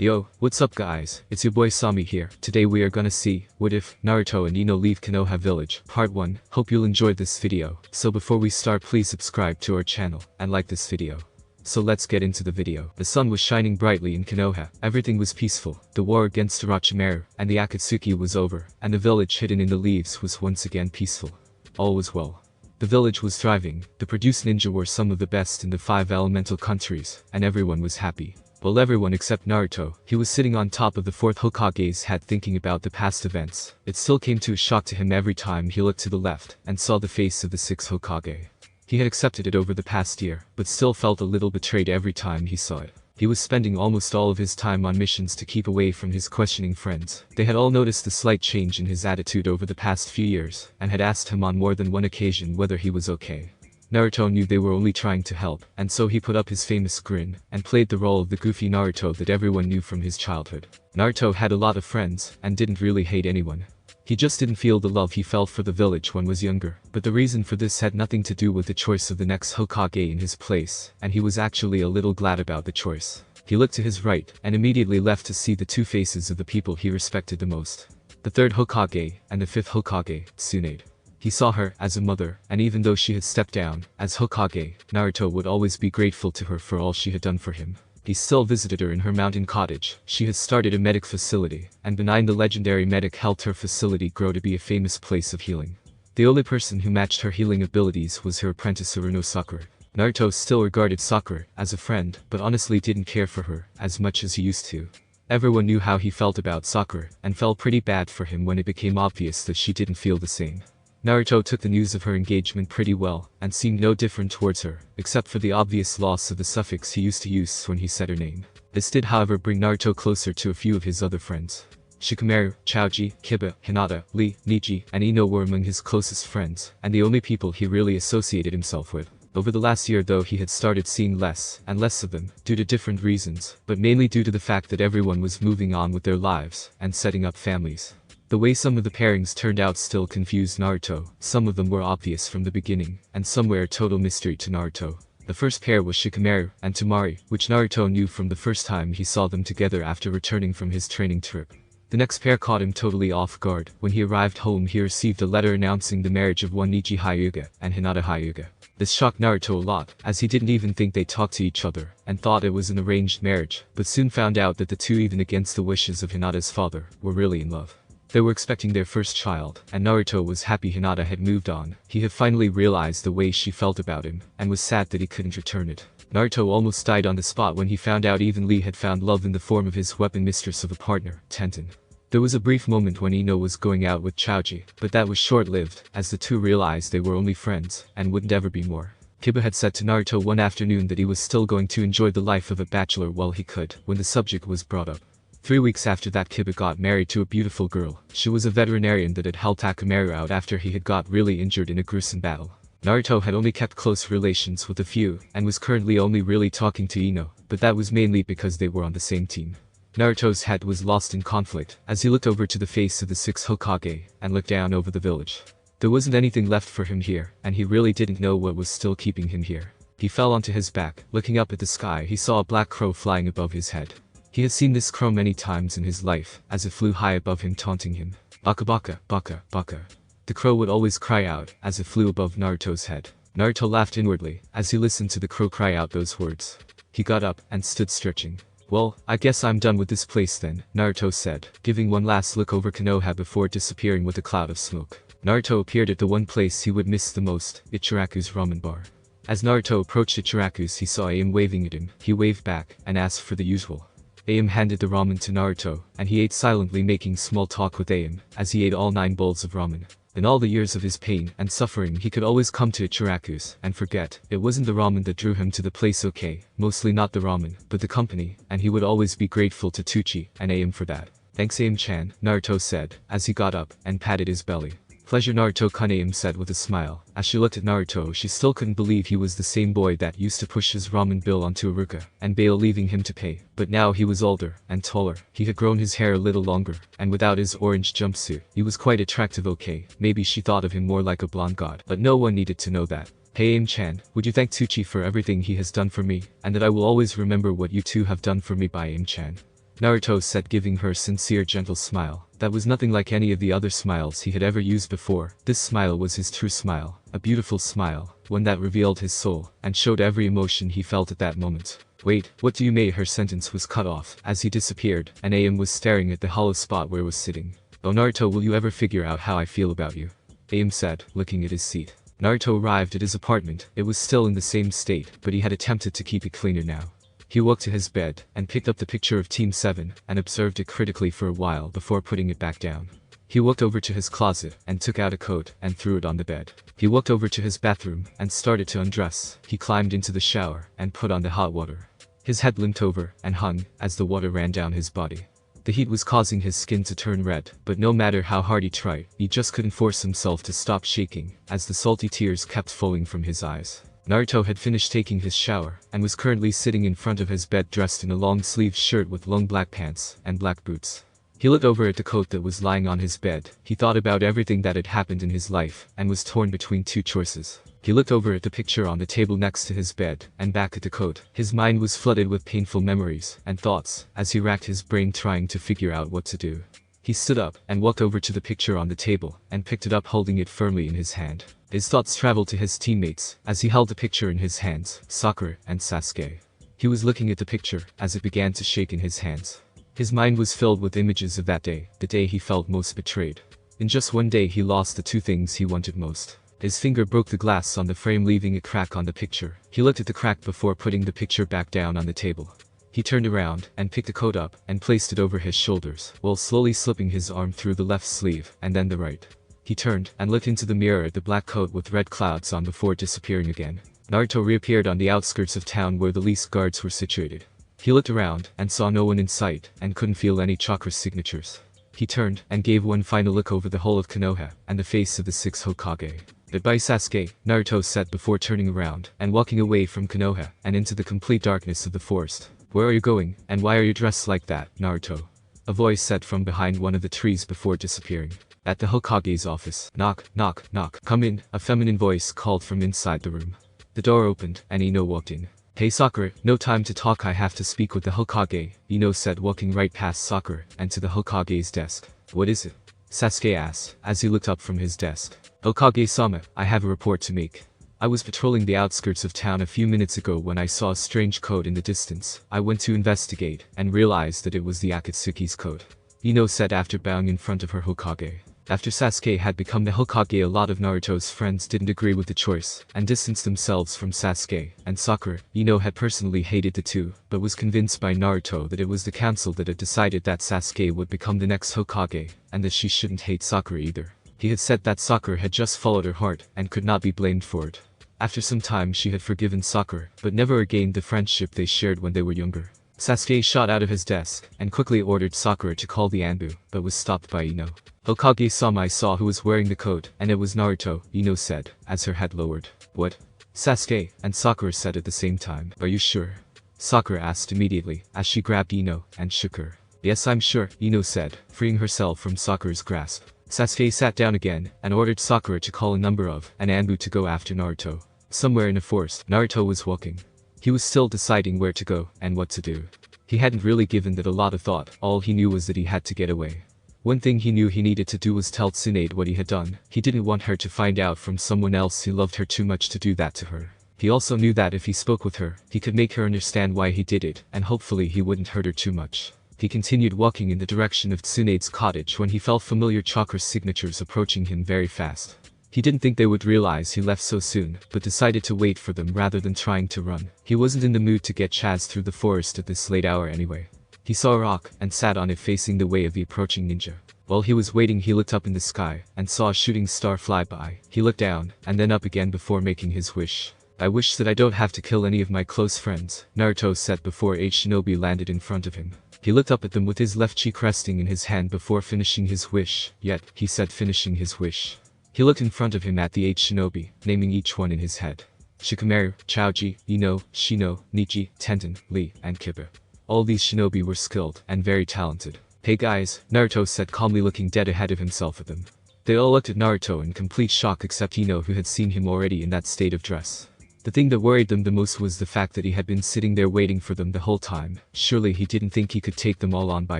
Yo, what's up guys, it's your boy Sami here. Today we are gonna see, what if, Naruto and Ino leave Konoha village, part 1. Hope you'll enjoy this video. So before we start, please subscribe to our channel, and like this video. So let's get into the video. The sun was shining brightly in Konoha, everything was peaceful, the war against Orochimaru, and the Akatsuki was over, and the village hidden in the leaves was once again peaceful. All was well. The village was thriving, the produced ninja were some of the best in the 5 elemental countries, and everyone was happy. Well, everyone except Naruto, he was sitting on top of the 4th Hokage's head thinking about the past events. It still came to a shock to him every time he looked to the left and saw the face of the 6th Hokage. He had accepted it over the past year, but still felt a little betrayed every time he saw it. He was spending almost all of his time on missions to keep away from his questioning friends. They had all noticed the slight change in his attitude over the past few years, and had asked him on more than one occasion whether he was okay. Naruto knew they were only trying to help, and so he put up his famous grin, and played the role of the goofy Naruto that everyone knew from his childhood. Naruto had a lot of friends, and didn't really hate anyone. He just didn't feel the love he felt for the village when was younger, but the reason for this had nothing to do with the choice of the next Hokage in his place, and he was actually a little glad about the choice. He looked to his right, and immediately left to see the two faces of the people he respected the most. The 3rd Hokage, and the 5th Hokage, Tsunade. He saw her as a mother, and even though she had stepped down as Hokage, Naruto would always be grateful to her for all she had done for him. He still visited her in her mountain cottage. She had started a medic facility, and benign the legendary medic helped her facility grow to be a famous place of healing. The only person who matched her healing abilities was her apprentice Uruno Sakura. Naruto still regarded Sakura as a friend, but honestly didn't care for her as much as he used to. Everyone knew how he felt about Sakura, and felt pretty bad for him when it became obvious that she didn't feel the same. Naruto took the news of her engagement pretty well, and seemed no different towards her, except for the obvious loss of the suffix he used to use when he said her name. This did however bring Naruto closer to a few of his other friends. Shikamaru, Choji, Kiba, Hinata, Lee, Niji, and Ino were among his closest friends, and the only people he really associated himself with. Over the last year though he had started seeing less and less of them, due to different reasons, but mainly due to the fact that everyone was moving on with their lives, and setting up families. The way some of the pairings turned out still confused Naruto, some of them were obvious from the beginning, and some were a total mystery to Naruto. The first pair was Shikamaru and Temari, which Naruto knew from the first time he saw them together after returning from his training trip. The next pair caught him totally off guard. When he arrived home he received a letter announcing the marriage of one Niji Hyuga and Hinata Hyuga. This shocked Naruto a lot, as he didn't even think they talked to each other, and thought it was an arranged marriage, but soon found out that the two, even against the wishes of Hinata's father, were really in love. They were expecting their first child, and Naruto was happy Hinata had moved on. He had finally realized the way she felt about him, and was sad that he couldn't return it. Naruto almost died on the spot when he found out even Lee had found love in the form of his weapon mistress of a partner, Tenten. There was a brief moment when Ino was going out with Choji, but that was short-lived, as the two realized they were only friends, and wouldn't ever be more. Kiba had said to Naruto one afternoon that he was still going to enjoy the life of a bachelor while he could, when the subject was brought up. 3 weeks after that Kiba got married to a beautiful girl. She was a veterinarian that had helped Akamaru out after he had got really injured in a gruesome battle. Naruto had only kept close relations with a few, and was currently only really talking to Ino, but that was mainly because they were on the same team. Naruto's head was lost in conflict, as he looked over to the face of the 6th Hokage, and looked down over the village. There wasn't anything left for him here, and he really didn't know what was still keeping him here. He fell onto his back. Looking up at the sky he saw a black crow flying above his head. He had seen this crow many times in his life, as it flew high above him taunting him. Baka baka, baka, baka. The crow would always cry out, as it flew above Naruto's head. Naruto laughed inwardly, as he listened to the crow cry out those words. He got up, and stood stretching. Well, I guess I'm done with this place then, Naruto said, giving one last look over Konoha before disappearing with a cloud of smoke. Naruto appeared at the one place he would miss the most, Ichiraku's ramen bar. As Naruto approached Ichiraku's he saw Aim waving at him. He waved back, and asked for the usual. Aim handed the ramen to Naruto, and he ate silently, making small talk with Aim, as he ate all 9 bowls of ramen. In all the years of his pain and suffering he could always come to Ichiraku's, and forget. It wasn't the ramen that drew him to the place, okay, mostly not the ramen, but the company, and he would always be grateful to Tucci and Aim for that. Thanks Aim-chan, Naruto said, as he got up, and patted his belly. Pleasure Naruto-kun, Aim said with a smile. As she looked at Naruto she still couldn't believe he was the same boy that used to push his ramen bill onto Iruka, and bail leaving him to pay. But now he was older, and taller. He had grown his hair a little longer, and without his orange jumpsuit, he was quite attractive, okay. Maybe she thought of him more like a blonde god, but no one needed to know that. Hey Aim-chan, would you thank Tucci for everything he has done for me, and that I will always remember what you two have done for me by Aim-chan. Naruto said, giving her a sincere gentle smile. That was nothing like any of the other smiles he had ever used before. This smile was his true smile, a beautiful smile, one that revealed his soul, and showed every emotion he felt at that moment. Wait, what do you mean? Her sentence was cut off, as he disappeared, and Aim was staring at the hollow spot where he was sitting. Oh Naruto, will you ever figure out how I feel about you? Aim said, looking at his seat. Naruto arrived at his apartment. It was still in the same state, but he had attempted to keep it cleaner now. He walked to his bed, and picked up the picture of Team 7, and observed it critically for a while before putting it back down. He walked over to his closet, and took out a coat, and threw it on the bed. He walked over to his bathroom, and started to undress. He climbed into the shower, and put on the hot water. His head limped over, and hung, as the water ran down his body. The heat was causing his skin to turn red, but no matter how hard he tried, he just couldn't force himself to stop shaking, as the salty tears kept falling from his eyes. Naruto had finished taking his shower, and was currently sitting in front of his bed dressed in a long-sleeved shirt with long black pants, and black boots. He looked over at the coat that was lying on his bed. He thought about everything that had happened in his life, and was torn between two choices. He looked over at the picture on the table next to his bed, and back at the coat. His mind was flooded with painful memories, and thoughts, as he racked his brain trying to figure out what to do. He stood up, and walked over to the picture on the table, and picked it up holding it firmly in his hand. His thoughts traveled to his teammates, as he held the picture in his hands, Sakura and Sasuke. He was looking at the picture, as it began to shake in his hands. His mind was filled with images of that day, the day he felt most betrayed. In just one day he lost the two things he wanted most. His finger broke the glass on the frame, leaving a crack on the picture. He looked at the crack before putting the picture back down on the table. He turned around, and picked the coat up, and placed it over his shoulders, while slowly slipping his arm through the left sleeve, and then the right. He turned, and looked into the mirror at the black coat with red clouds on before disappearing again. Naruto reappeared on the outskirts of town where the least guards were situated. He looked around, and saw no one in sight, and couldn't feel any chakra signatures. He turned, and gave one final look over the whole of Konoha, and the face of the 6th Hokage. Goodbye Sasuke, Naruto said before turning around, and walking away from Konoha, and into the complete darkness of the forest. Where are you going, and why are you dressed like that, Naruto? A voice said from behind one of the trees before disappearing. At the Hokage's office. Knock, knock, knock. Come in, a feminine voice called from inside the room. The door opened, and Ino walked in. Hey Sakura, no time to talk, I have to speak with the Hokage, Ino said, walking right past Sakura, and to the Hokage's desk. What is it? Sasuke asked, as he looked up from his desk. Hokage-sama, I have a report to make. I was patrolling the outskirts of town a few minutes ago when I saw a strange coat in the distance. I went to investigate, and realized that it was the Akatsuki's coat. Ino said after bowing in front of her Hokage. After Sasuke had become the Hokage, a lot of Naruto's friends didn't agree with the choice, and distanced themselves from Sasuke and Sakura. Ino had personally hated the two, but was convinced by Naruto that it was the council that had decided that Sasuke would become the next Hokage, and that she shouldn't hate Sakura either. He had said that Sakura had just followed her heart, and could not be blamed for it. After some time she had forgiven Sakura, but never regained the friendship they shared when they were younger. Sasuke shot out of his desk, and quickly ordered Sakura to call the Anbu, but was stopped by Ino. Hokage-sama, I saw who was wearing the coat, and it was Naruto, Ino said, as her head lowered. What? Sasuke and Sakura said at the same time. Are you sure? Sakura asked immediately, as she grabbed Ino, and shook her. Yes, I'm sure, Ino said, freeing herself from Sakura's grasp. Sasuke sat down again, and ordered Sakura to call a number of an Anbu to go after Naruto. Somewhere in a forest, Naruto was walking. He was still deciding where to go, and what to do. He hadn't really given that a lot of thought, all he knew was that he had to get away. One thing he knew he needed to do was tell Tsunade what he had done. He didn't want her to find out from someone else. He loved her too much to do that to her. He also knew that if he spoke with her, he could make her understand why he did it, and hopefully he wouldn't hurt her too much. He continued walking in the direction of Tsunade's cottage when he felt familiar chakra signatures approaching him very fast. He didn't think they would realize he left so soon, but decided to wait for them rather than trying to run. He wasn't in the mood to get chased through the forest at this late hour anyway. He saw a rock, and sat on it facing the way of the approaching ninja. While he was waiting, he looked up in the sky, and saw a shooting star fly by. He looked down, and then up again before making his wish. I wish that I don't have to kill any of my close friends, Naruto said before a shinobi landed in front of him. He looked up at them with his left cheek resting in his hand before finishing his wish. Yet, he said, finishing his wish. He looked in front of him at the 8 shinobi, naming each one in his head. Shikamaru, Chaoji, Ino, Shino, Nichi, Tenten, Lee, and Kibba. All these shinobi were skilled, and very talented. Hey guys, Naruto said calmly, looking dead ahead of himself at them. They all looked at Naruto in complete shock except Ino, who had seen him already in that state of dress. The thing that worried them the most was the fact that he had been sitting there waiting for them the whole time. Surely he didn't think he could take them all on by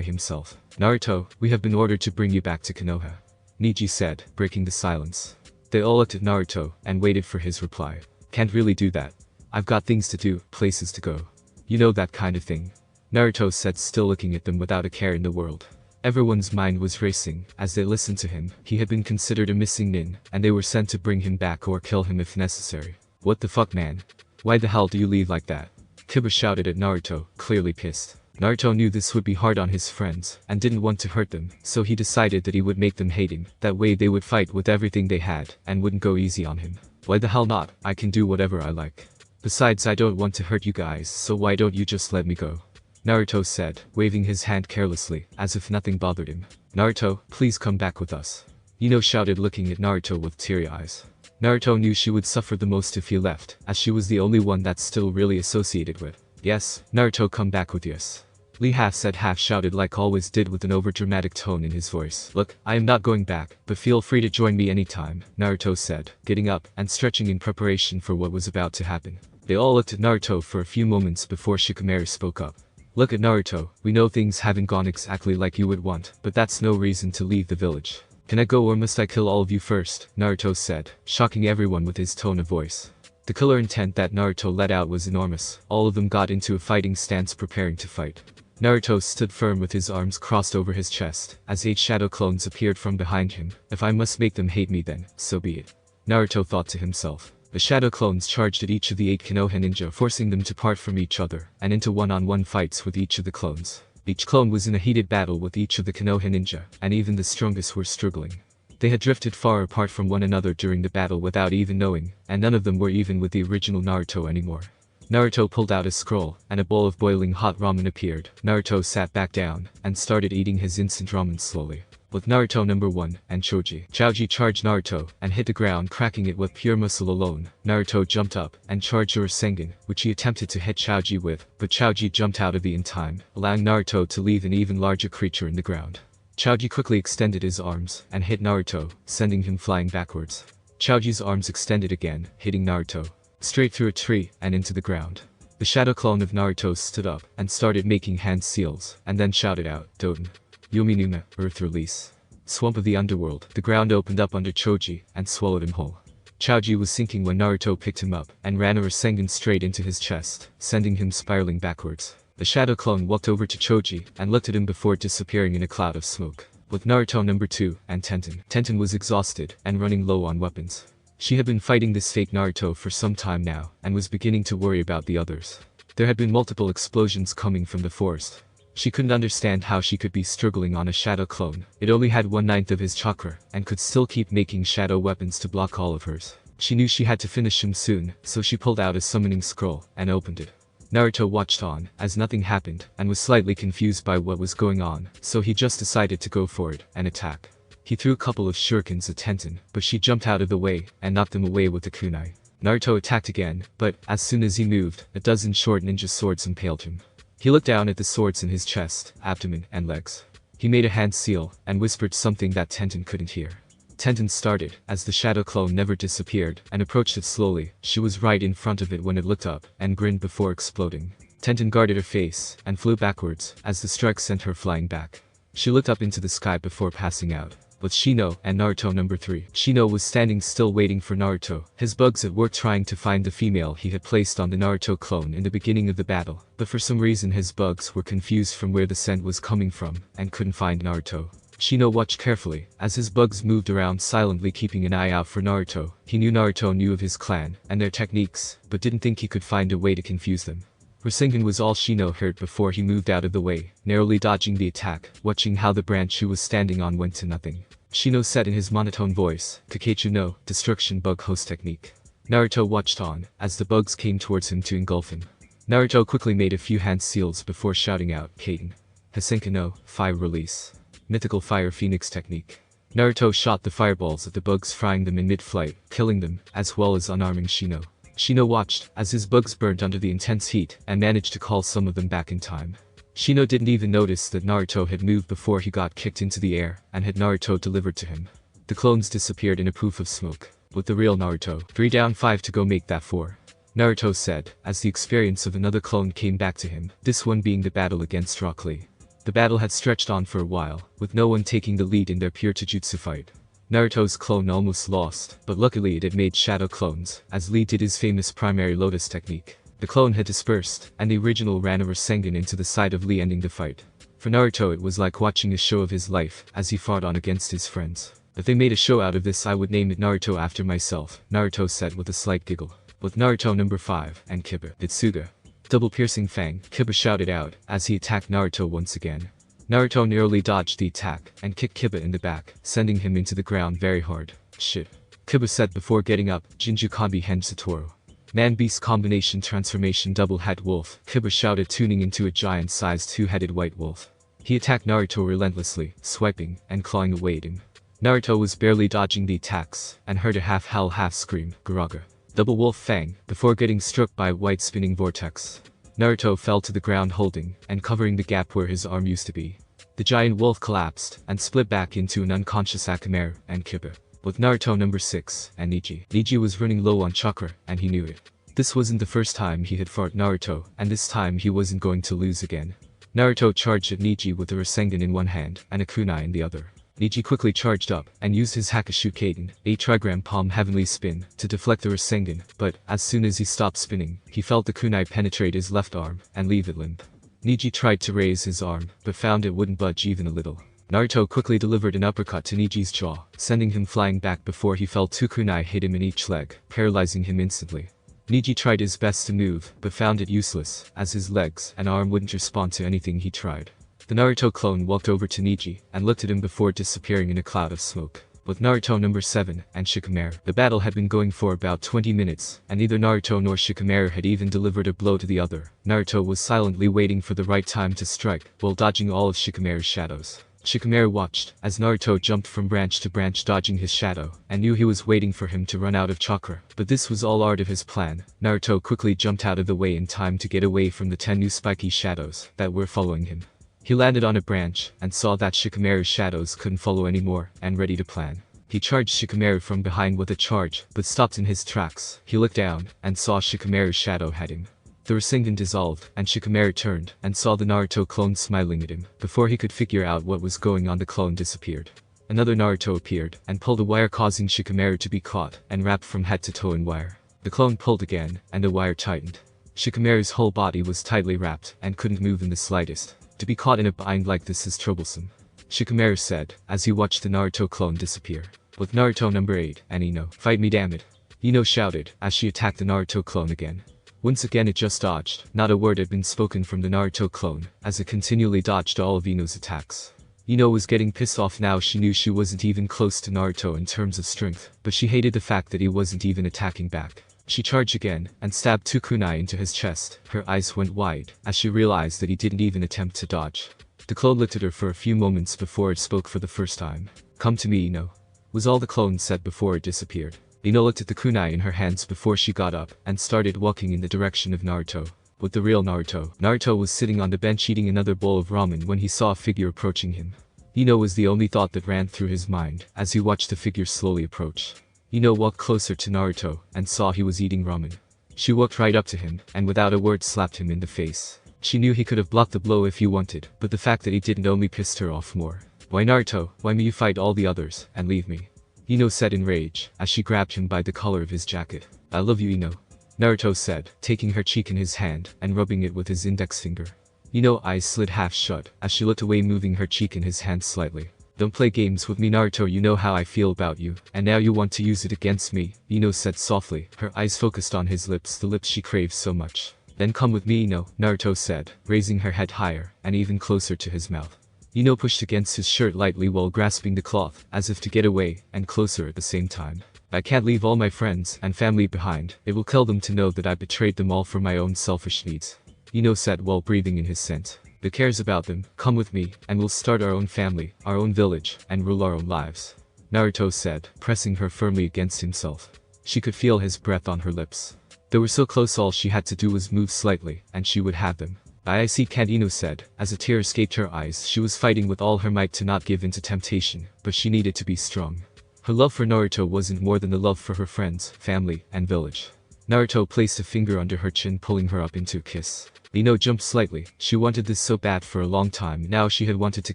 himself. "Naruto, we have been ordered to bring you back to Konoha," Neji said, breaking the silence. They all looked at Naruto and waited for his reply. "Can't really do that. I've got things to do, places to go. You know that kind of thing," Naruto said, still looking at them without a care in the world. Everyone's mind was racing as they listened to him. He had been considered a missing nin, and they were sent to bring him back or kill him if necessary. "What the fuck, man? Why the hell do you leave like that?" Kiba shouted at Naruto, clearly pissed. Naruto knew this would be hard on his friends, and didn't want to hurt them, so he decided that he would make them hate him. That way they would fight with everything they had, and wouldn't go easy on him. "Why the hell not? I can do whatever I like. Besides, I don't want to hurt you guys, so why don't you just let me go?" Naruto said, waving his hand carelessly, as if nothing bothered him. "Naruto, please come back with us," Ino shouted, looking at Naruto with teary eyes. Naruto knew she would suffer the most if he left, as she was the only one that's still really associated with. "Yes, Naruto, come back with us," Lee half said half shouted, like always did, with an overdramatic tone in his voice. "Look, I am not going back, but feel free to join me anytime," Naruto said, getting up and stretching in preparation for what was about to happen. They all looked at Naruto for a few moments before Shikamaru spoke up. "Look at Naruto, we know things haven't gone exactly like you would want, but that's no reason to leave the village. Can I go or must I kill all of you first?" Naruto said, shocking everyone with his tone of voice. The killer intent that Naruto let out was enormous. All of them got into a fighting stance, preparing to fight. Naruto stood firm with his arms crossed over his chest, as 8 shadow clones appeared from behind him. "If I must make them hate me, then so be it," Naruto thought to himself. The shadow clones charged at each of the 8 Konoha ninja, forcing them to part from each other, and into one-on-one fights with each of the clones. Each clone was in a heated battle with each of the Konoha ninja, and even the strongest were struggling. They had drifted far apart from one another during the battle without even knowing, and none of them were even with the original Naruto anymore. Naruto pulled out a scroll, and a bowl of boiling hot ramen appeared. Naruto sat back down, and started eating his instant ramen slowly. With Naruto number 1 and Choji charged Naruto, and hit the ground, cracking it with pure muscle alone. Naruto jumped up, and charged Urasengan, which he attempted to hit Choji with, but Choji jumped out of it in time, allowing Naruto to leave an even larger creature in the ground. Choji quickly extended his arms, and hit Naruto, sending him flying backwards. Choji's arms extended again, hitting Naruto straight through a tree, and into the ground. The shadow clone of Naruto stood up, and started making hand seals, and then shouted out, "Doten. Yominuma, Earth Release." Swamp of the underworld. The ground opened up under Choji, and swallowed him whole. Choji was sinking when Naruto picked him up, and ran a Rasengan straight into his chest, sending him spiraling backwards. The shadow clone walked over to Choji, and looked at him before disappearing in a cloud of smoke. With Naruto number 2 and Tenten. Tenten was exhausted, and running low on weapons. She had been fighting this fake Naruto for some time now, and was beginning to worry about the others. There had been multiple explosions coming from the forest. She couldn't understand how she could be struggling on a shadow clone. It only had 1/9 of his chakra, and could still keep making shadow weapons to block all of hers. She knew she had to finish him soon, so she pulled out a summoning scroll, and opened it. Naruto watched on, as nothing happened, and was slightly confused by what was going on, so he just decided to go for it, and attack. He threw a couple of shurikens at Tenten, but she jumped out of the way, and knocked them away with the kunai. Naruto attacked again, but, as soon as he moved, a dozen short ninja swords impaled him. He looked down at the swords in his chest, abdomen, and legs. He made a hand seal, and whispered something that Tenten couldn't hear. Tenten started, as the shadow clone never disappeared, and approached it slowly. She was right in front of it when it looked up, and grinned before exploding. Tenten guarded her face, and flew backwards, as the strike sent her flying back. She looked up into the sky before passing out. With Shino and Naruto number 3. Shino was standing still waiting for Naruto, his bugs at work trying to find the female he had placed on the Naruto clone in the beginning of the battle, but for some reason his bugs were confused from where the scent was coming from, and couldn't find Naruto. Shino watched carefully, as his bugs moved around silently, keeping an eye out for Naruto. He knew Naruto knew of his clan, and their techniques, but didn't think he could find a way to confuse them. Rasengan was all Shino heard before he moved out of the way, narrowly dodging the attack, watching how the branch he was standing on went to nothing. Shino said in his monotone voice, "Kakeichu no, destruction bug host technique." Naruto watched on, as the bugs came towards him to engulf him. Naruto quickly made a few hand seals before shouting out, "Kaiten. Hasenka no, fire release. Mythical fire phoenix technique." Naruto shot the fireballs at the bugs, frying them in mid-flight, killing them, as well as unarming Shino. Shino watched, as his bugs burnt under the intense heat, and managed to call some of them back in time. Shino didn't even notice that Naruto had moved before he got kicked into the air, and had Naruto delivered to him. The clones disappeared in a poof of smoke. With the real Naruto, 3 down 5 to go, make that 4. Naruto said, as the experience of another clone came back to him, this one being the battle against Rock Lee. The battle had stretched on for a while, with no one taking the lead in their pure Taijutsu fight. Naruto's clone almost lost, but luckily it had made shadow clones, as Lee did his famous primary lotus technique. The clone had dispersed, and the original ran a Rasengan into the side of Lee, ending the fight. For Naruto it was like watching a show of his life, as he fought on against his friends. If they made a show out of this, I would name it Naruto after myself, Naruto said with a slight giggle. With Naruto number 5, and Kiba, Itsuga. Double piercing fang, Kiba shouted out, as he attacked Naruto once again. Naruto narrowly dodged the attack, and kicked Kiba in the back, sending him into the ground very hard. Shit. Kiba said before getting up, Jinju Kanbi Hen Satoru. Man-beast combination transformation double hat wolf, Kiba shouted, tuning into a giant-sized two-headed white wolf. He attacked Naruto relentlessly, swiping, and clawing away at him. Naruto was barely dodging the attacks, and heard a half-howl half-scream, Garaga. Double wolf fang, before getting struck by a white spinning vortex. Naruto fell to the ground holding, and covering the gap where his arm used to be. The giant wolf collapsed, and split back into an unconscious Akamaru, and Kiba. With Naruto number 6, and Neji. Neji was running low on chakra, and he knew it. This wasn't the first time he had fought Naruto, and this time he wasn't going to lose again. Naruto charged at Neji with a Rasengan in one hand, and a kunai in the other. Neji quickly charged up, and used his Hakashu Kaden, a trigram palm heavenly spin, to deflect the Rasengan, but, as soon as he stopped spinning, he felt the kunai penetrate his left arm, and leave it limp. Neji tried to raise his arm, but found it wouldn't budge even a little. Naruto quickly delivered an uppercut to Neji's jaw, sending him flying back before he fell. Two kunai hit him in each leg, paralyzing him instantly. Neji tried his best to move, but found it useless, as his legs and arm wouldn't respond to anything he tried. The Naruto clone walked over to Neji, and looked at him before disappearing in a cloud of smoke. With Naruto number 7, and Shikamaru. The battle had been going for about 20 minutes, and neither Naruto nor Shikamaru had even delivered a blow to the other. Naruto was silently waiting for the right time to strike, while dodging all of Shikamaru's shadows. Shikamaru watched, as Naruto jumped from branch to branch dodging his shadow, and knew he was waiting for him to run out of chakra. But this was all part of his plan. Naruto quickly jumped out of the way in time to get away from the 10 new spiky shadows that were following him. He landed on a branch, and saw that Shikamaru's shadows couldn't follow anymore, and ready to plan. He charged Shikamaru from behind with a charge, but stopped in his tracks. He looked down, and saw Shikamaru's shadow had him. The Rasengan dissolved, and Shikamaru turned, and saw the Naruto clone smiling at him. Before he could figure out what was going on, the clone disappeared. Another Naruto appeared, and pulled a wire, causing Shikamaru to be caught, and wrapped from head to toe in wire. The clone pulled again, and the wire tightened. Shikamaru's whole body was tightly wrapped, and couldn't move in the slightest. To be caught in a bind like this is troublesome, Shikamaru said, as he watched the Naruto clone disappear. With Naruto number 8, and Ino. Fight me, damn it. Ino shouted, as she attacked the Naruto clone again. Once again it just dodged. Not a word had been spoken from the Naruto clone, as it continually dodged all of Ino's attacks. Ino was getting pissed off now. She knew she wasn't even close to Naruto in terms of strength, but she hated the fact that he wasn't even attacking back. She charged again, and stabbed 2 kunai into his chest. Her eyes went wide, as she realized that he didn't even attempt to dodge. The clone looked at her for a few moments before it spoke for the first time. Come to me, Ino, was all the clone said before it disappeared. Ino looked at the kunai in her hands before she got up, and started walking in the direction of Naruto. With the real Naruto. Naruto was sitting on the bench eating another bowl of ramen when he saw a figure approaching him. Ino was the only thought that ran through his mind, as he watched the figure slowly approach. Ino walked closer to Naruto, and saw he was eating ramen. She walked right up to him, and without a word slapped him in the face. She knew he could have blocked the blow if he wanted, but the fact that he didn't only pissed her off more. Why, Naruto, why may you fight all the others, and leave me? Ino said in rage, as she grabbed him by the collar of his jacket. I love you, Ino, Naruto said, taking her cheek in his hand, and rubbing it with his index finger. Ino's eyes slid half shut, as she looked away, moving her cheek in his hand slightly. Don't play games with me, Naruto, you know how I feel about you, and now you want to use it against me, Ino said softly, her eyes focused on his lips, the lips she craved so much. Then come with me, Ino, Naruto said, raising her head higher, and even closer to his mouth. Ino pushed against his shirt lightly while grasping the cloth, as if to get away, and closer at the same time. I can't leave all my friends and family behind. It will kill them to know that I betrayed them all for my own selfish needs, Ino said while breathing in his scent. Who cares about them? Come with me, and we'll start our own family, our own village, and rule our own lives, Naruto said, pressing her firmly against himself. She could feel his breath on her lips. They were so close, all she had to do was move slightly, and she would have them. I see, can't, Ino said, as a tear escaped her eyes. She was fighting with all her might to not give in to temptation, but she needed to be strong. Her love for Naruto wasn't more than the love for her friends, family, and village. Naruto placed a finger under her chin, pulling her up into a kiss. Ino jumped slightly. She wanted this so bad for a long time. Now she had wanted to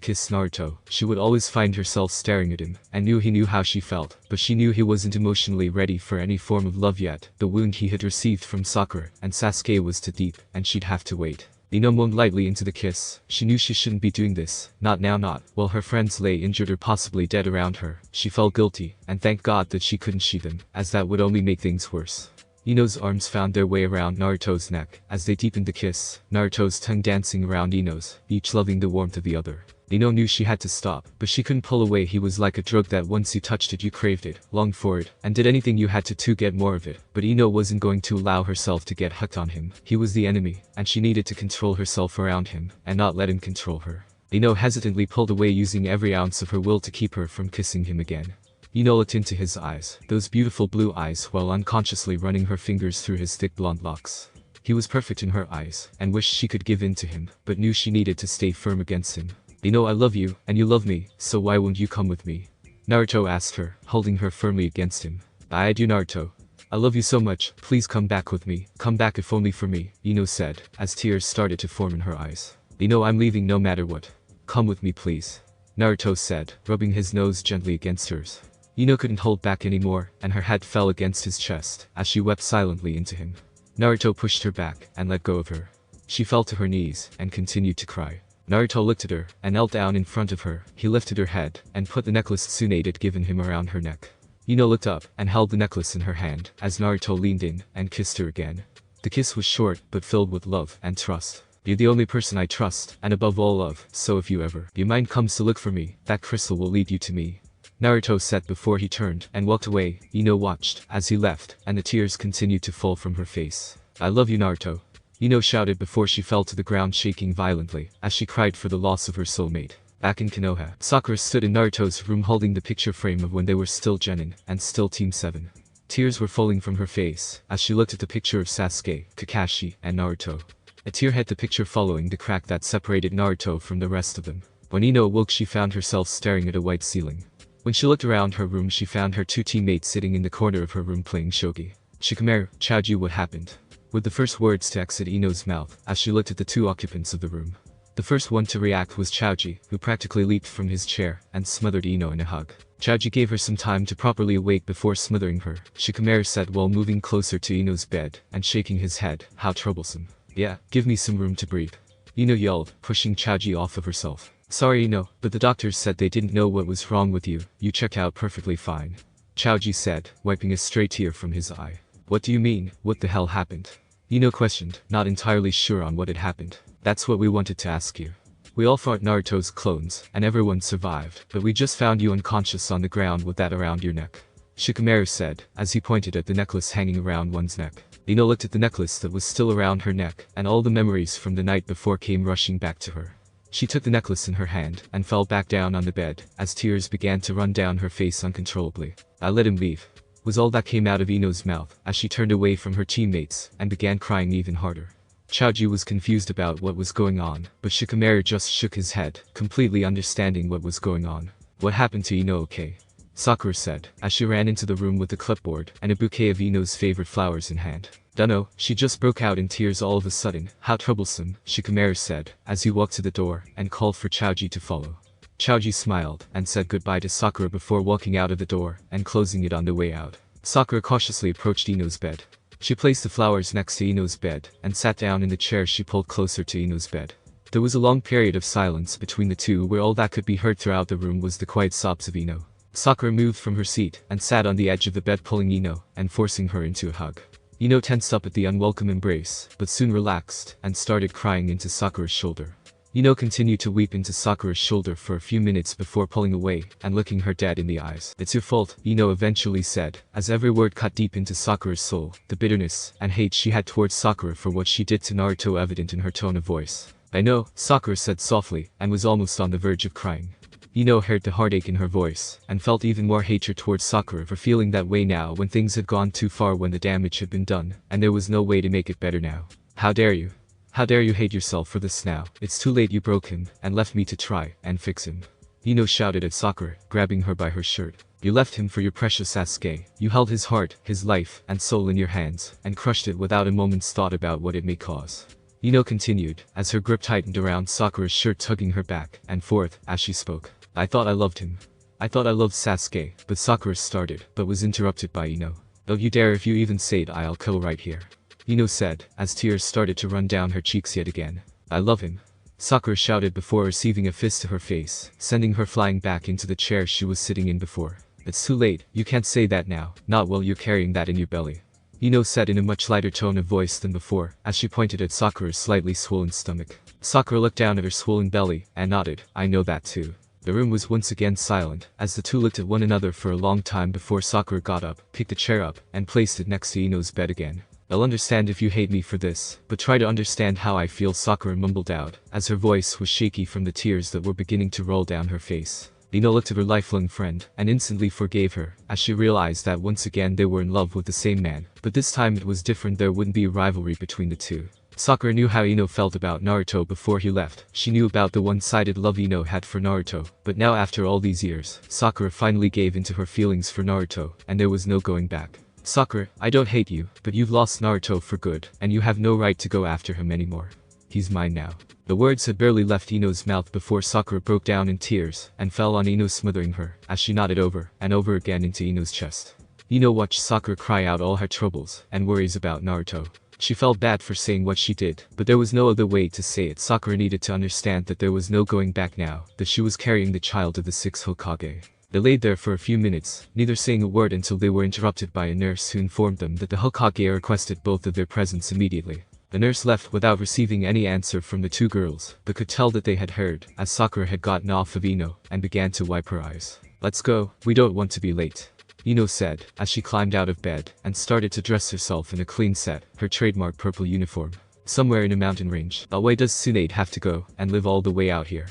kiss Naruto. She would always find herself staring at him, and knew he knew how she felt, but she knew he wasn't emotionally ready for any form of love yet. The wound he had received from Sakura and Sasuke was too deep, and she'd have to wait. Ino moaned lightly into the kiss. She knew she shouldn't be doing this. Not now, not while her friends lay injured or possibly dead around her. She felt guilty, and thanked God that she couldn't see them, as that would only make things worse. Ino's arms found their way around Naruto's neck. As they deepened the kiss, Naruto's tongue dancing around Ino's, each loving the warmth of the other. Ino knew she had to stop, but she couldn't pull away. He was like a drug that once you touched it you craved it, longed for it, and did anything you had to get more of it. But Ino wasn't going to allow herself to get hooked on him. He was the enemy, and she needed to control herself around him, and not let him control her. Ino hesitantly pulled away, using every ounce of her will to keep her from kissing him again. Ino looked into his eyes, those beautiful blue eyes, while unconsciously running her fingers through his thick blonde locks. He was perfect in her eyes, and wished she could give in to him, but knew she needed to stay firm against him. Ino, I love you, and you love me, so why won't you come with me? Naruto asked her, holding her firmly against him. I do, Naruto. I love you so much, please come back with me, come back if only for me, Ino said, as tears started to form in her eyes. Ino, I'm leaving no matter what. Come with me please. Naruto said, rubbing his nose gently against hers. Ino couldn't hold back anymore, and her head fell against his chest, as she wept silently into him. Naruto pushed her back, and let go of her. She fell to her knees, and continued to cry. Naruto looked at her, and knelt down in front of her. He lifted her head, and put the necklace Tsunade had given him around her neck. Ino looked up, and held the necklace in her hand, as Naruto leaned in, and kissed her again. The kiss was short, but filled with love, and trust. You're the only person I trust, and above all love, so if your mind comes to look for me, that crystal will lead you to me. Naruto said before he turned and walked away. Ino watched as he left, and the tears continued to fall from her face. I love you, Naruto. Ino shouted before she fell to the ground, shaking violently, as she cried for the loss of her soulmate. Back in Konoha, Sakura stood in Naruto's room holding the picture frame of when they were still Genin, and still Team 7. Tears were falling from her face, as she looked at the picture of Sasuke, Kakashi, and Naruto. A tear hit the picture, following the crack that separated Naruto from the rest of them. When Ino awoke, she found herself staring at a white ceiling. When she looked around her room, she found her two teammates sitting in the corner of her room playing shogi. Shikamaru, Chaoji, what happened? With the first words to exit Ino's mouth, as she looked at the two occupants of the room. The first one to react was Chaoji, who practically leaped from his chair and smothered Ino in a hug. Chaoji gave her some time to properly awake before smothering her. Shikamaru said while moving closer to Ino's bed and shaking his head, how troublesome. Yeah, give me some room to breathe. Ino yelled, pushing Chaoji off of herself. Sorry, Ino, but the doctors said they didn't know what was wrong with you. You check out perfectly fine. Chaoji said, wiping a stray tear from his eye. What do you mean? What the hell happened? Ino questioned, not entirely sure on what had happened. That's what we wanted to ask you. We all fought Naruto's clones, and everyone survived, but we just found you unconscious on the ground with that around your neck. Shikamaru said, as he pointed at the necklace hanging around one's neck. Ino looked at the necklace that was still around her neck, and all the memories from the night before came rushing back to her. She took the necklace in her hand, and fell back down on the bed, as tears began to run down her face uncontrollably. I let him leave, was all that came out of Ino's mouth, as she turned away from her teammates, and began crying even harder. Chaoji was confused about what was going on, but Shikamaru just shook his head, completely understanding what was going on. What happened to Ino, okay? Sakura said, as she ran into the room with a clipboard and a bouquet of Ino's favorite flowers in hand. Dunno, she just broke out in tears all of a sudden. How troublesome, Shikamaru said, as he walked to the door and called for Chaoji to follow. Chaoji smiled and said goodbye to Sakura before walking out of the door and closing it on the way out. Sakura cautiously approached Ino's bed. She placed the flowers next to Ino's bed and sat down in the chair she pulled closer to Ino's bed. There was a long period of silence between the two, where all that could be heard throughout the room was the quiet sobs of Ino. Sakura moved from her seat and sat on the edge of the bed, pulling Ino and forcing her into a hug. Ino tensed up at the unwelcome embrace, but soon relaxed and started crying into Sakura's shoulder. Ino continued to weep into Sakura's shoulder for a few minutes before pulling away and looking her dead in the eyes. It's your fault, Ino eventually said, as every word cut deep into Sakura's soul, the bitterness and hate she had towards Sakura for what she did to Naruto evident in her tone of voice. I know, Sakura said softly, and was almost on the verge of crying. Ino heard the heartache in her voice, and felt even more hatred towards Sakura for feeling that way now when things had gone too far, when the damage had been done, and there was no way to make it better now. How dare you? How dare you hate yourself for this now? It's too late, you broke him, and left me to try and fix him. Ino shouted at Sakura, grabbing her by her shirt. You left him for your precious Sasuke. You held his heart, his life, and soul in your hands, and crushed it without a moment's thought about what it may cause. Ino continued, as her grip tightened around Sakura's shirt, tugging her back and forth as she spoke. I thought I loved him. I thought I loved Sasuke, but Sakura started, but was interrupted by Ino. Don't you dare, if you even say it, I'll kill right here. Ino said, as tears started to run down her cheeks yet again. I love him. Sakura shouted before receiving a fist to her face, sending her flying back into the chair she was sitting in before. It's too late, you can't say that now, not while you're carrying that in your belly. Ino said in a much lighter tone of voice than before, as she pointed at Sakura's slightly swollen stomach. Sakura looked down at her swollen belly, and nodded, I know that too. The room was once again silent, as the two looked at one another for a long time before Sakura got up, picked the chair up, and placed it next to Ino's bed again. I'll understand if you hate me for this, but try to understand how I feel, Sakura mumbled out, as her voice was shaky from the tears that were beginning to roll down her face. Ino looked at her lifelong friend, and instantly forgave her, as she realized that once again they were in love with the same man, but this time it was different. There wouldn't be a rivalry between the two. Sakura knew how Ino felt about Naruto before he left. She knew about the one-sided love Ino had for Naruto, but now after all these years, Sakura finally gave into her feelings for Naruto, and there was no going back. Sakura, I don't hate you, but you've lost Naruto for good, and you have no right to go after him anymore. He's mine now. The words had barely left Ino's mouth before Sakura broke down in tears, and fell on Ino, smothering her, as she nodded over and over again into Ino's chest. Ino watched Sakura cry out all her troubles and worries about Naruto. She felt bad for saying what she did, but there was no other way to say it. Sakura needed to understand that there was no going back now, that she was carrying the child of the 6th Hokage. They laid there for a few minutes, neither saying a word until they were interrupted by a nurse who informed them that the Hokage requested both of their presence immediately. The nurse left without receiving any answer from the two girls, but could tell that they had heard, as Sakura had gotten off of Ino, and began to wipe her eyes. Let's go, we don't want to be late, Ino said, as she climbed out of bed, and started to dress herself in a clean set, her trademark purple uniform. Somewhere in a mountain range. Why does Tsunade have to go, and live all the way out here?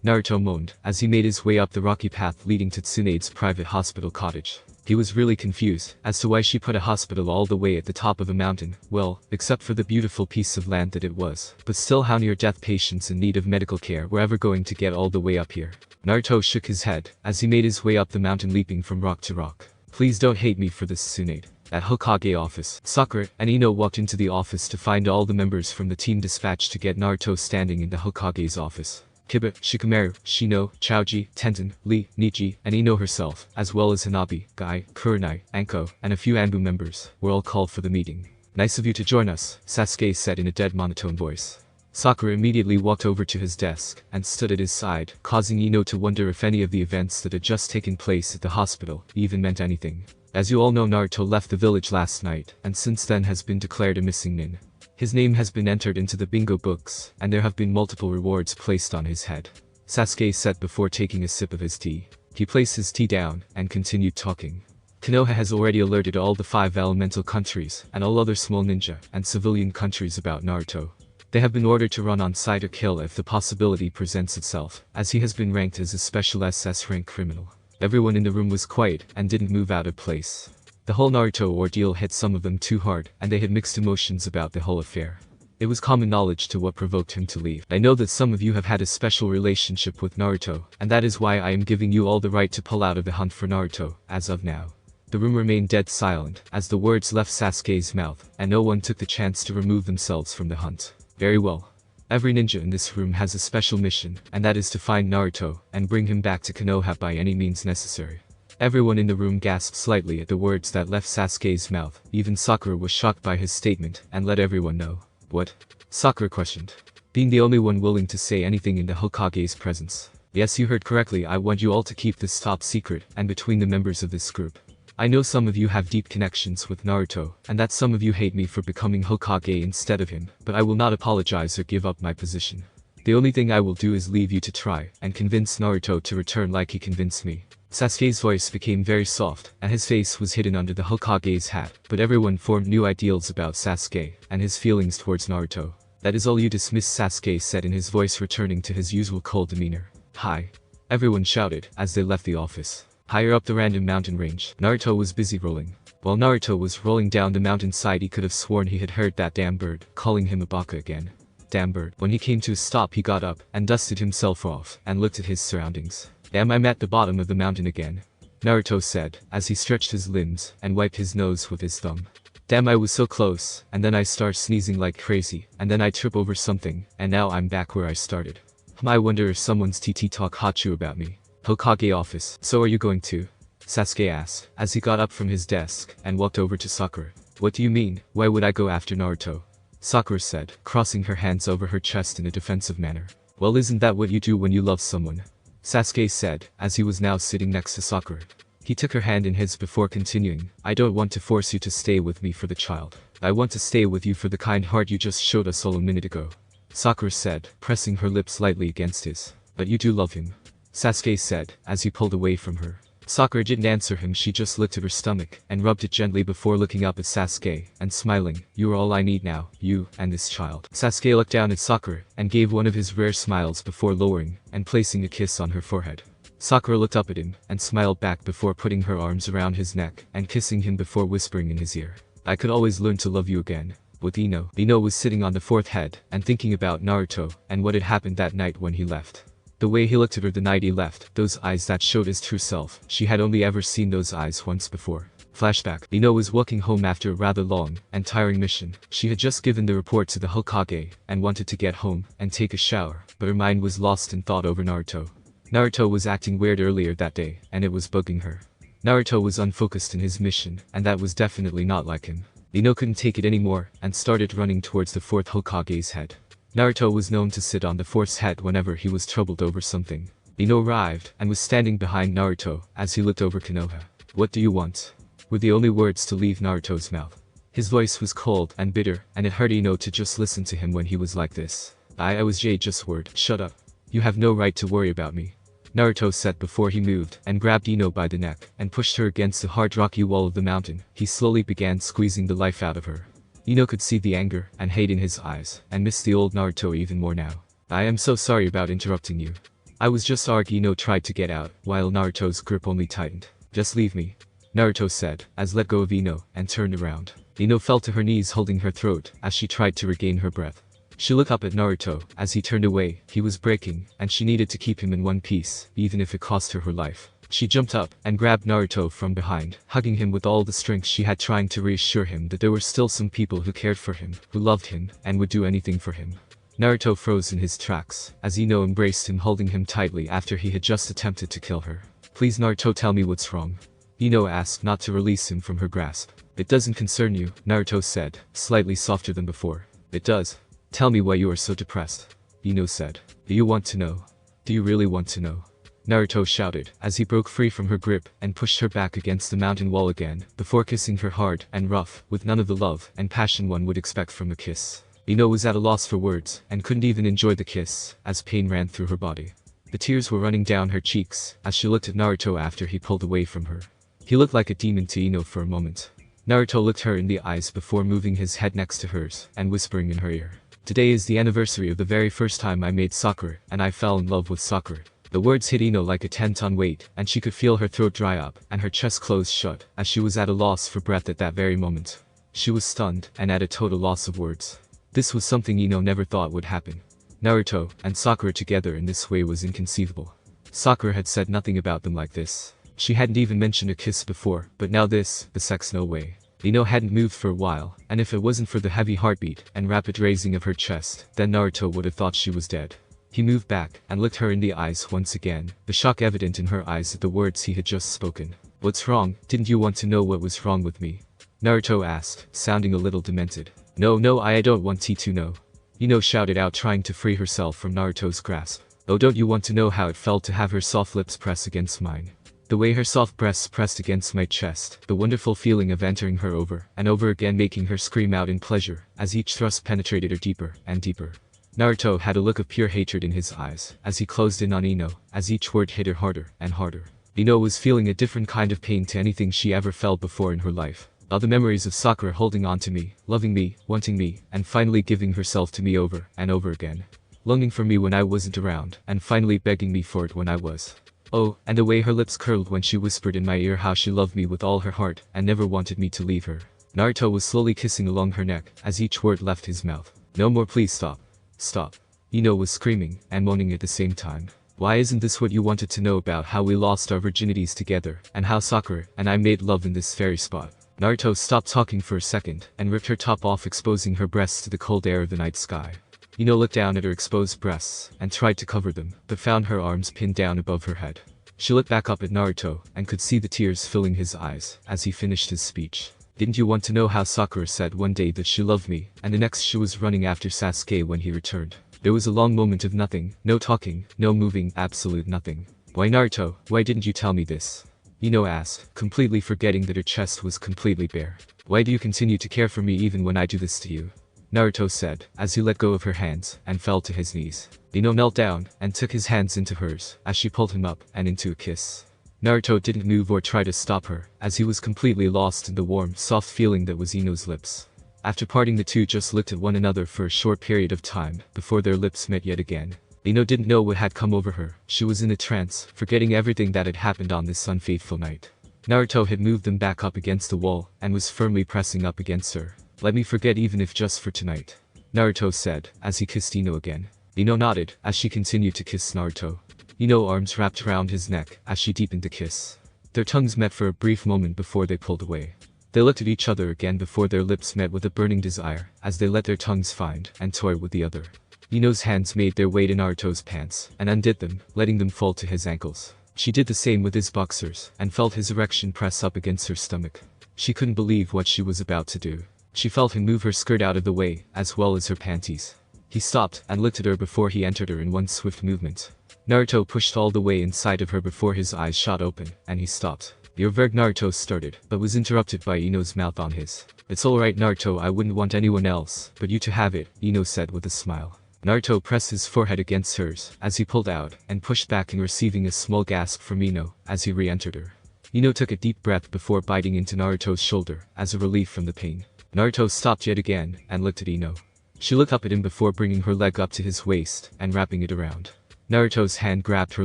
Naruto moaned, as he made his way up the rocky path leading to Tsunade's private hospital cottage. He was really confused as to why she put a hospital all the way at the top of a mountain, well, except for the beautiful piece of land that it was. But still, how near-death patients in need of medical care were ever going to get all the way up here? Naruto shook his head, as he made his way up the mountain, leaping from rock to rock. Please don't hate me for this, Tsunade. At Hokage office, Sakura and Ino walked into the office to find all the members from the team dispatched to get Naruto standing in the Hokage's office. Kiba, Shikamaru, Shino, Chaoji, Tenten, Lee, Nichi, and Ino herself, as well as Hanabi, Guy, Kurenai, Anko, and a few Anbu members, were all called for the meeting. Nice of you to join us, Sasuke said in a dead monotone voice. Sakura immediately walked over to his desk and stood at his side, causing Ino to wonder if any of the events that had just taken place at the hospital even meant anything. As you all know, Naruto left the village last night, and since then has been declared a missing nin. His name has been entered into the bingo books, and there have been multiple rewards placed on his head, Sasuke said before taking a sip of his tea. He placed his tea down and continued talking. Konoha has already alerted all the 5 elemental countries and all other small ninja and civilian countries about Naruto. They have been ordered to run on site or kill if the possibility presents itself, as he has been ranked as a special SS rank criminal. Everyone in the room was quiet and didn't move out of place. The whole Naruto ordeal hit some of them too hard, and they had mixed emotions about the whole affair. It was common knowledge to what provoked him to leave. I know that some of you have had a special relationship with Naruto, and that is why I am giving you all the right to pull out of the hunt for Naruto, as of now. The room remained dead silent, as the words left Sasuke's mouth, and no one took the chance to remove themselves from the hunt. Very well. Every ninja in this room has a special mission, and that is to find Naruto, and bring him back to Konoha by any means necessary. Everyone in the room gasped slightly at the words that left Sasuke's mouth. Even Sakura was shocked by his statement, and let everyone know. What? Sakura questioned, being the only one willing to say anything in the Hokage's presence. Yes, you heard correctly. I want you all to keep this top secret, and between the members of this group. I know some of you have deep connections with Naruto, and that some of you hate me for becoming Hokage instead of him, but I will not apologize or give up my position. The only thing I will do is leave you to try and convince Naruto to return like he convinced me. Sasuke's voice became very soft, and his face was hidden under the Hokage's hat, but everyone formed new ideals about Sasuke and his feelings towards Naruto. That is all you dismiss, Sasuke said in his voice, returning to his usual cold demeanor. Hi. Everyone shouted as they left the office. Higher up the random mountain range, Naruto was busy rolling. While Naruto was rolling down the mountainside, he could have sworn he had heard that damn bird calling him a baka again. damn bird. When he came to a stop he got up and dusted himself off and looked at his surroundings. Damn, I'm at the bottom of the mountain again, Naruto said, as he stretched his limbs and wiped his nose with his thumb. Damn, I was so close, and then I start sneezing like crazy, and then I trip over something, and now I'm back where I started. I wonder if someone's TT talk Hachu about me. Hokage office. So are you going to? Sasuke asked, as he got up from his desk and walked over to Sakura. What do you mean? Why would I go after Naruto? Sakura said, crossing her hands over her chest in a defensive manner. Well, isn't that what you do when you love someone? Sasuke said, as he was now sitting next to Sakura. He took her hand in his before continuing, I don't want to force you to stay with me for the child. I want to stay with you for the kind heart you just showed us all a minute ago. Sakura said, pressing her lips lightly against his. But you do love him, Sasuke said, as he pulled away from her. Sakura didn't answer him, she just looked at her stomach and rubbed it gently before looking up at Sasuke and smiling. You are all I need now, you and this child. Sasuke looked down at Sakura and gave one of his rare smiles before lowering and placing a kiss on her forehead. Sakura looked up at him and smiled back before putting her arms around his neck and kissing him before whispering in his ear. I could always learn to love you again. With Ino. Ino was sitting on the fourth head and thinking about Naruto and what had happened that night when he left. The way he looked at her the night he left, those eyes that showed his true self, she had only ever seen those eyes once before. Flashback. Ino was walking home after a rather long and tiring mission. She had just given the report to the Hokage and wanted to get home and take a shower, but her mind was lost in thought over Naruto. Naruto was acting weird earlier that day, and it was bugging her. Naruto was unfocused in his mission, and that was definitely not like him. Ino couldn't take it anymore, and started running towards the fourth Hokage's head. Naruto was known to sit on the fourth's head whenever he was troubled over something. Ino arrived, and was standing behind Naruto, as he looked over Konoha. What do you want? Were the only words to leave Naruto's mouth. His voice was cold and bitter, and it hurt Ino to just listen to him when he was like this. I was just word. Shut up. You have no right to worry about me, Naruto said before he moved and grabbed Ino by the neck and pushed her against the hard rocky wall of the mountain. He slowly began squeezing the life out of her. Ino could see the anger and hate in his eyes and missed the old Naruto even more now. I am so sorry about interrupting you. I was just Ino tried to get out while Naruto's grip only tightened. Just leave me, Naruto said as let go of Ino and turned around. Ino fell to her knees holding her throat as she tried to regain her breath. She looked up at Naruto as he turned away. He was breaking, and she needed to keep him in one piece, even if it cost her her life. She jumped up and grabbed Naruto from behind, hugging him with all the strength she had, trying to reassure him that there were still some people who cared for him, who loved him, and would do anything for him. Naruto froze in his tracks as Ino embraced him, holding him tightly after he had just attempted to kill her. Please Naruto, tell me what's wrong, Ino asked, not to release him from her grasp. It doesn't concern you, Naruto said, slightly softer than before. It does. Tell me why you are so depressed, Ino said. Do you want to know? Do you really want to know? Naruto shouted as he broke free from her grip and pushed her back against the mountain wall again, before kissing her hard and rough, with none of the love and passion one would expect from a kiss. Ino was at a loss for words and couldn't even enjoy the kiss, as pain ran through her body. The tears were running down her cheeks as she looked at Naruto after he pulled away from her. He looked like a demon to Ino for a moment. Naruto looked her in the eyes before moving his head next to hers and whispering in her ear. Today is the anniversary of the very first time I made Sakura, and I fell in love with Sakura. The words hit Ino like a 10-ton weight, and she could feel her throat dry up and her chest close shut, as she was at a loss for breath at that very moment. She was stunned and at a total loss of words. This was something Ino never thought would happen. Naruto and Sakura together in this way was inconceivable. Sakura had said nothing about them like this. She hadn't even mentioned a kiss before, but now this, the sex, no way. Ino hadn't moved for a while, and if it wasn't for the heavy heartbeat and rapid raising of her chest, then Naruto would have thought she was dead. He moved back and looked her in the eyes once again, the shock evident in her eyes at the words he had just spoken. What's wrong? Didn't you want to know what was wrong with me? Naruto asked, sounding a little demented. No, I don't want to know. Ino shouted out, trying to free herself from Naruto's grasp. Oh, don't you want to know how it felt to have her soft lips press against mine? The way her soft breasts pressed against my chest, the wonderful feeling of entering her over and over again, making her scream out in pleasure, as each thrust penetrated her deeper and deeper. Naruto had a look of pure hatred in his eyes, as he closed in on Ino, as each word hit her harder and harder. Ino was feeling a different kind of pain to anything she ever felt before in her life. All the memories of Sakura holding on to me, loving me, wanting me, and finally giving herself to me over and over again. Longing for me when I wasn't around, and finally begging me for it when I was. Oh, and the way her lips curled when she whispered in my ear how she loved me with all her heart and never wanted me to leave her. Naruto was slowly kissing along her neck as each word left his mouth. No more, please stop. Stop. Ino was screaming and moaning at the same time. Why isn't this what you wanted to know about how we lost our virginities together, and how Sakura and I made love in this very spot? Naruto stopped talking for a second and ripped her top off, exposing her breasts to the cold air of the night sky. Ino looked down at her exposed breasts and tried to cover them, but found her arms pinned down above her head. She looked back up at Naruto and could see the tears filling his eyes as he finished his speech. Didn't you want to know how Sakura said one day that she loved me, and the next she was running after Sasuke when he returned? There was a long moment of nothing, no talking, no moving, absolute nothing. Why Naruto, why didn't you tell me this? Ino asked, completely forgetting that her chest was completely bare. Why do you continue to care for me even when I do this to you? Naruto said, as he let go of her hands and fell to his knees. Ino knelt down and took his hands into hers as she pulled him up and into a kiss. Naruto didn't move or try to stop her, as he was completely lost in the warm, soft feeling that was Ino's lips. After parting, the two just looked at one another for a short period of time before their lips met yet again. Ino didn't know what had come over her. She was in a trance, forgetting everything that had happened on this unfaithful night. Naruto had moved them back up against the wall and was firmly pressing up against her. Let me forget, even if just for tonight, Naruto said as he kissed Ino again. Ino nodded as she continued to kiss Naruto. Ino's arms wrapped around his neck as she deepened the kiss. Their tongues met for a brief moment before they pulled away. They looked at each other again before their lips met with a burning desire as they let their tongues find and toy with the other. Ino's hands made their way to Naruto's pants and undid them, letting them fall to his ankles. She did the same with his boxers and felt his erection press up against her stomach. She couldn't believe what she was about to do. She felt him move her skirt out of the way, as well as her panties. He stopped and looked at her before he entered her in one swift movement. Naruto pushed all the way inside of her before his eyes shot open, and he stopped. Your verg Naruto started, but was interrupted by Ino's mouth on his. It's alright Naruto, I wouldn't want anyone else but you to have it, Ino said with a smile. Naruto pressed his forehead against hers as he pulled out and pushed back in, receiving a small gasp from Ino as he re-entered her. Ino took a deep breath before biting into Naruto's shoulder as a relief from the pain. Naruto stopped yet again and looked at Ino. She looked up at him before bringing her leg up to his waist and wrapping it around. Naruto's hand grabbed her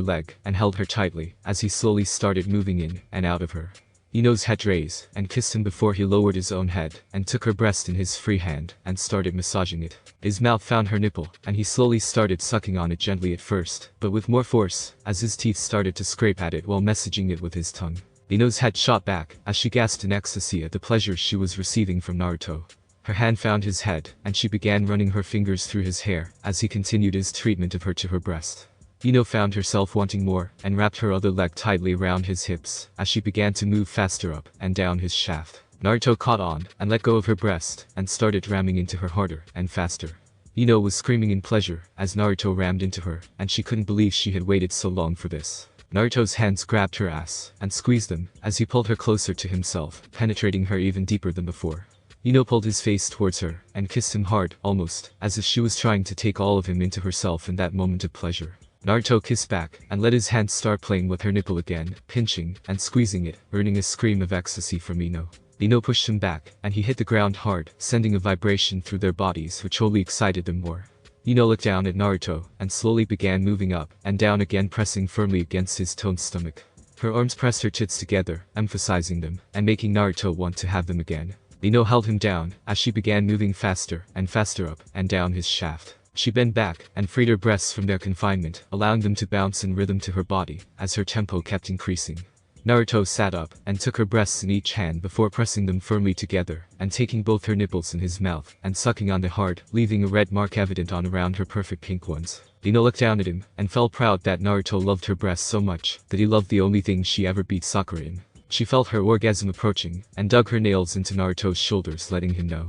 leg and held her tightly as he slowly started moving in and out of her. Ino's head raised and kissed him before he lowered his own head and took her breast in his free hand and started massaging it. His mouth found her nipple and he slowly started sucking on it, gently at first, but with more force as his teeth started to scrape at it while massaging it with his tongue. Ino's head shot back as she gasped in ecstasy at the pleasure she was receiving from Naruto. Her hand found his head and she began running her fingers through his hair as he continued his treatment of her to her breast. Ino found herself wanting more and wrapped her other leg tightly around his hips as she began to move faster up and down his shaft. Naruto caught on and let go of her breast and started ramming into her harder and faster. Ino was screaming in pleasure as Naruto rammed into her, and she couldn't believe she had waited so long for this. Naruto's hands grabbed her ass and squeezed them as he pulled her closer to himself, penetrating her even deeper than before. Ino pulled his face towards her and kissed him hard, almost as if she was trying to take all of him into herself in that moment of pleasure. Naruto kissed back and let his hands start playing with her nipple again, pinching and squeezing it, earning a scream of ecstasy from Ino. Ino pushed him back and he hit the ground hard, sending a vibration through their bodies which only excited them more. Ino looked down at Naruto and slowly began moving up and down again, pressing firmly against his toned stomach. Her arms pressed her tits together, emphasizing them and making Naruto want to have them again. Ino held him down as she began moving faster and faster up and down his shaft. She bent back and freed her breasts from their confinement, allowing them to bounce in rhythm to her body as her tempo kept increasing. Naruto sat up and took her breasts in each hand before pressing them firmly together and taking both her nipples in his mouth and sucking on the hard, leaving a red mark evident on around her perfect pink ones. Ino looked down at him and felt proud that Naruto loved her breasts so much that he loved the only thing she ever beat Sakura in. She felt her orgasm approaching and dug her nails into Naruto's shoulders, letting him know.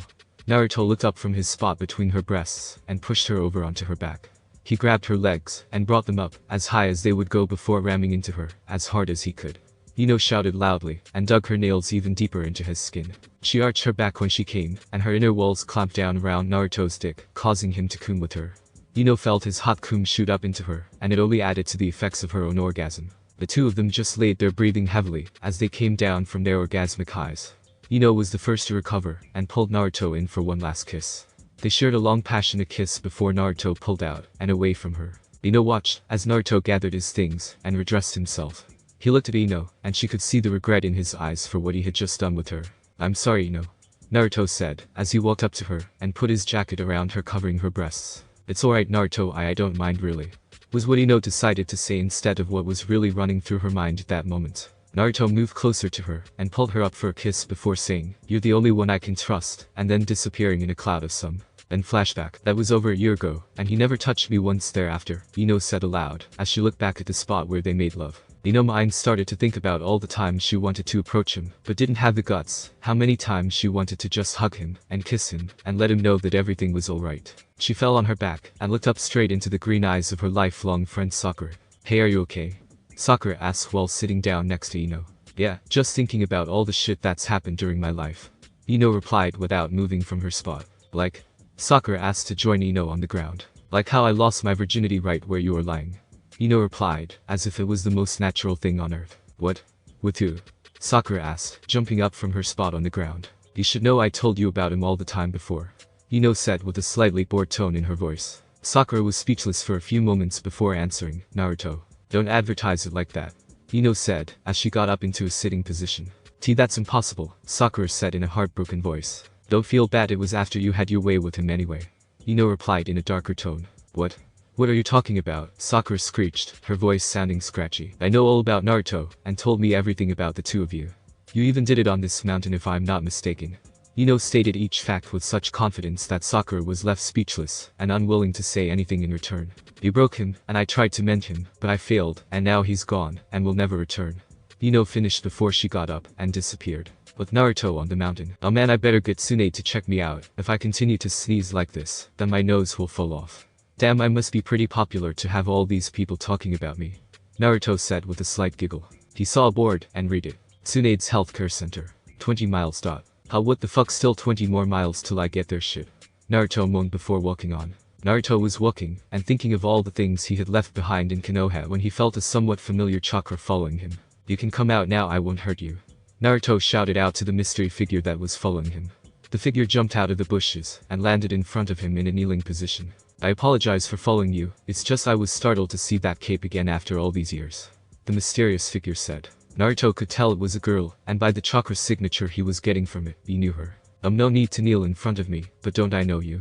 Naruto looked up from his spot between her breasts and pushed her over onto her back. He grabbed her legs and brought them up as high as they would go before ramming into her as hard as he could. Ino shouted loudly and dug her nails even deeper into his skin. She arched her back when she came, and her inner walls clamped down around Naruto's dick, causing him to cum with her. Ino felt his hot cum shoot up into her, and it only added to the effects of her own orgasm. The two of them just laid there breathing heavily as they came down from their orgasmic highs. Ino was the first to recover and pulled Naruto in for one last kiss. They shared a long passionate kiss before Naruto pulled out and away from her. Ino watched as Naruto gathered his things and redressed himself. He looked at Ino, and she could see the regret in his eyes for what he had just done with her. I'm sorry, Ino, Naruto said as he walked up to her and put his jacket around her, covering her breasts. It's alright Naruto, I don't mind really, was what Ino decided to say instead of what was really running through her mind at that moment. Naruto moved closer to her and pulled her up for a kiss before saying, "You're the only one I can trust," and then disappearing in a cloud of some. Then flashback, that was over a year ago, and he never touched me once thereafter, Ino said aloud, as she looked back at the spot where they made love. Ino's mind started to think about all the times she wanted to approach him, but didn't have the guts, how many times she wanted to just hug him, and kiss him, and let him know that everything was alright. She fell on her back, and looked up straight into the green eyes of her lifelong friend Sakura. "Hey, are you okay?" Sakura asked while sitting down next to Ino. "Yeah, just thinking about all the shit that's happened during my life," Ino replied without moving from her spot. "Like?" Sakura asked to join Ino on the ground. "Like how I lost my virginity right where you were lying," Ino replied, as if it was the most natural thing on earth. "What? With who?" Sakura asked, jumping up from her spot on the ground. "You should know I told you about him all the time before," Ino said with a slightly bored tone in her voice. Sakura was speechless for a few moments before answering, "Naruto, don't advertise it like that," Ino said, as she got up into a sitting position. "That's impossible," Sakura said in a heartbroken voice. "Don't feel bad, it was after you had your way with him anyway," Ino replied in a darker tone. "What? What are you talking about?" Sakura screeched, her voice sounding scratchy. "I know all about Naruto, and told me everything about the two of you. You even did it on this mountain if I'm not mistaken." Ino stated each fact with such confidence that Sakura was left speechless, and unwilling to say anything in return. "You broke him, and I tried to mend him, but I failed, and now he's gone, and will never return," Ino finished before she got up and disappeared. With Naruto on the mountain. "Oh man, I better get Tsunade to check me out. If I continue to sneeze like this, then my nose will fall off. Damn, I must be pretty popular to have all these people talking about me," Naruto said with a slight giggle. He saw a board and read it. "Tsunade's healthcare center. 20 miles. What the fuck, still 20 more miles till I get their shit," Naruto moaned before walking on. Naruto was walking, and thinking of all the things he had left behind in Konoha when he felt a somewhat familiar chakra following him. "You can come out now, I won't hurt you," Naruto shouted out to the mystery figure that was following him. The figure jumped out of the bushes, and landed in front of him in a kneeling position. "I apologize for following you, it's just I was startled to see that cape again after all these years," the mysterious figure said. Naruto could tell it was a girl, and by the chakra signature he was getting from it, he knew her. No need to kneel in front of me, but don't I know you?"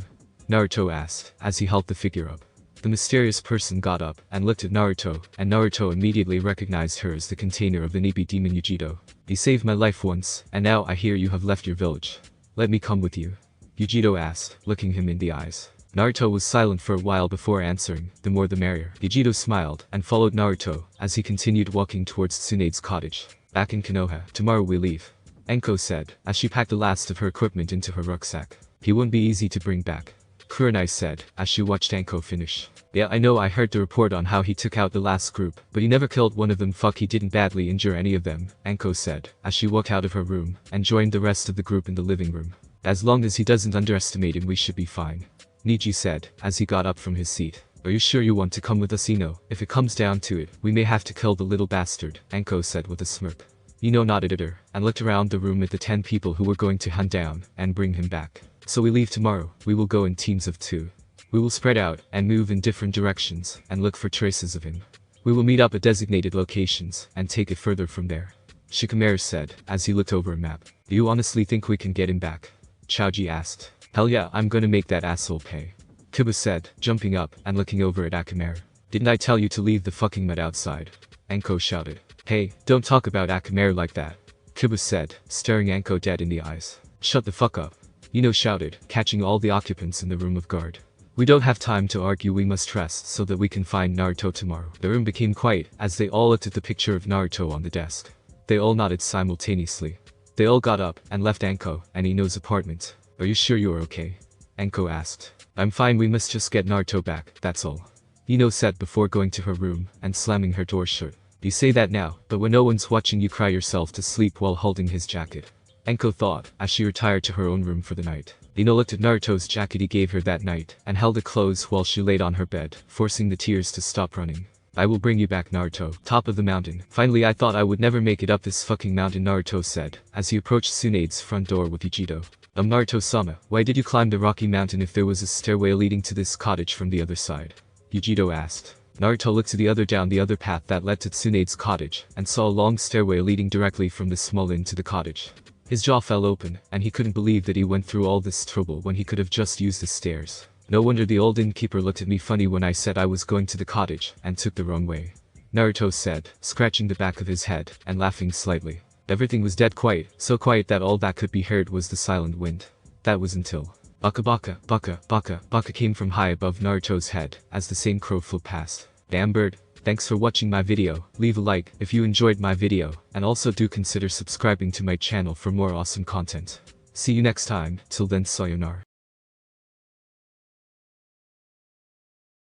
Naruto asked, as he helped the figure up. The mysterious person got up, and looked at Naruto, and Naruto immediately recognized her as the container of the Nibi demon Yujido. "You saved my life once, and now I hear you have left your village. Let me come with you?" Yujido asked, looking him in the eyes. Naruto was silent for a while before answering, "The more the merrier." Yujido smiled, and followed Naruto, as he continued walking towards Tsunade's cottage. "Back in Konoha, tomorrow we leave," Enko said, as she packed the last of her equipment into her rucksack. "He won't be easy to bring back," Kurenai said, as she watched Enko finish. "Yeah, I know, I heard the report on how he took out the last group, but he never killed one of them. Fuck, he didn't badly injure any of them," Enko said, as she walked out of her room, and joined the rest of the group in the living room. "As long as he doesn't underestimate him, we should be fine," Niji said, as he got up from his seat. "Are you sure you want to come with us, Ino? If it comes down to it, we may have to kill the little bastard," Enko said with a smirk. Ino nodded at her, and looked around the room at the 10 people who were going to hunt down and bring him back. "So we leave tomorrow. We will go in teams of 2. We will spread out and move in different directions and look for traces of him. We will meet up at designated locations and take it further from there," Shikamaru said, as he looked over a map. "Do you honestly think we can get him back?" Chaoji asked. "Hell yeah, I'm gonna make that asshole pay," Kiba said, jumping up and looking over at Akamaru. "Didn't I tell you to leave the fucking mud outside?" Enko shouted. "Hey, don't talk about Akamaru like that," Kiba said, staring Enko dead in the eyes. "Shut the fuck up," Ino shouted, catching all the occupants in the room of guard. "We don't have time to argue, we must rest so that we can find Naruto tomorrow." The room became quiet as they all looked at the picture of Naruto on the desk. They all nodded simultaneously. They all got up and left Enko and Ino's apartment. "Are you sure you're okay?" Enko asked. "I'm fine, we must just get Naruto back, that's all," Ino said before going to her room and slamming her door shut. "You say that now, but when no one's watching you cry yourself to sleep while holding his jacket," Enko thought, as she retired to her own room for the night. Ino looked at Naruto's jacket he gave her that night, and held it close while she laid on her bed, forcing the tears to stop running. "I will bring you back, Naruto." Top of the mountain. "Finally, I thought I would never make it up this fucking mountain," Naruto said, as he approached Tsunade's front door with Yujido. Naruto-sama, why did you climb the rocky mountain if there was a stairway leading to this cottage from the other side?" Yujido asked. Naruto looked down the other path that led to Tsunade's cottage, and saw a long stairway leading directly from the small inn to the cottage. His jaw fell open, and he couldn't believe that he went through all this trouble when he could have just used the stairs. No wonder the old innkeeper looked at me funny when I said I was going to the cottage, and took the wrong way. Naruto said, scratching the back of his head, and laughing slightly. Everything was dead quiet, so quiet that all that could be heard was the silent wind. That was until baka baka, baka, baka, baka came from high above Naruto's head, as the same crow flew past. Damn bird. Thanks for watching my video, leave a like if you enjoyed my video, and also do consider subscribing to my channel for more awesome content. See you next time, till then sayonara.